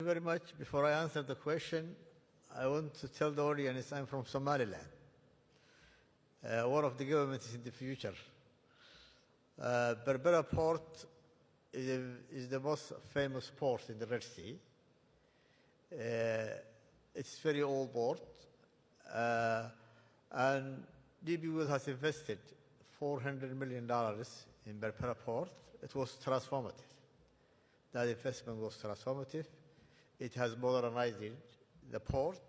you very much. Before I answer the question, I want to tell the audience I'm from Somaliland, one of the governments in the future. Berbera port is the most famous port in the Red Sea. It's very old port, and DB World has invested $400 million in Berbera port. It was transformative. That investment was transformative. It has modernized the port.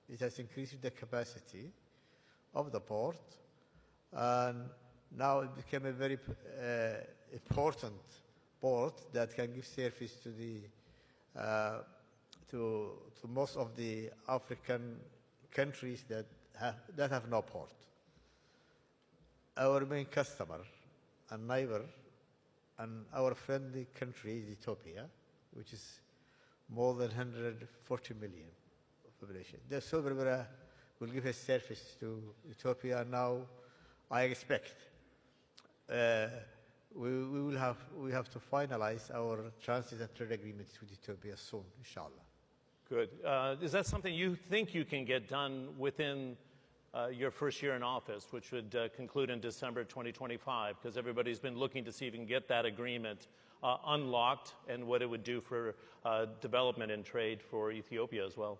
It has increased the capacity of the port, and now it became a very important port that can give service to the to most of the African countries that have no port. Our main customer and neighbor and our friendly country is Ethiopia, which is more than 140 million population. So Berbera will give a service to Ethiopia. Now, I expect we have to finalize our transit and trade agreements with Ethiopia soon, inshallah. Good. Is that something you think you can get done within your first year in office, which would conclude in December 2025? Because everybody's been looking to see if we can get that agreement unlocked and what it would do for development and trade for Ethiopia as well.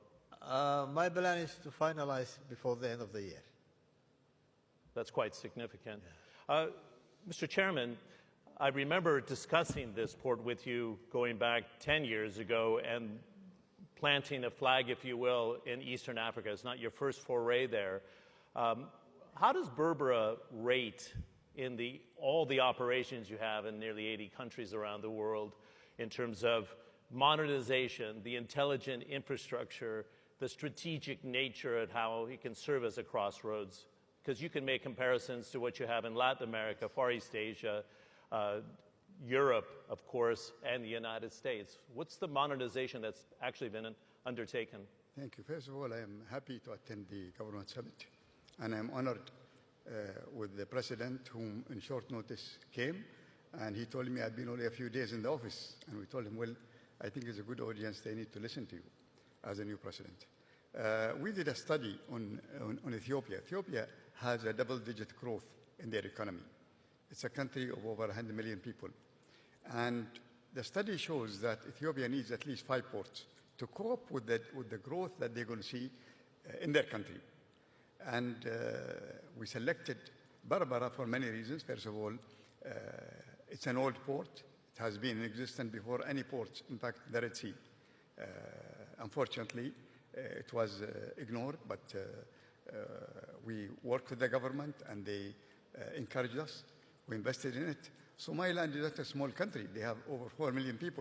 My plan is to finalize before the end of the year. That's quite significant. Yeah. Mr. Chairman, I remember discussing this port with you going back 10 years ago and planting a flag, if you will, in Eastern Africa. It's not your first foray there. How does Berbera rate in all the operations you have in nearly 80 countries around the world in terms of modernization, the intelligent infrastructure, the strategic nature of how it can serve as a crossroads? Because you can make comparisons to what you have in Latin America, Far East Asia, Europe, of course, and the United States. What's the modernization that's actually been undertaken? Thank you. First of all, I am happy to attend the Government Summit, and I'm honored with the President, whom in short notice came, and he told me I'd been only a few days in the office, and we told him, well, I think it's a good audience, they need to listen to you as a new President. We did a study on Ethiopia. Ethiopia has a double-digit growth in their economy. It's a country of over 100 million people. And the study shows that Ethiopia needs at least 5 ports to cope with the growth that they're going to see in their country. And we selected Berbera for many reasons. First of all, it's an old port. It has been in existence before any ports, in fact, the Red Sea. Unfortunately, it was ignored, but we worked with the government and they encouraged us. We invested in it. Somaliland is not a small country. They have over 4 million people.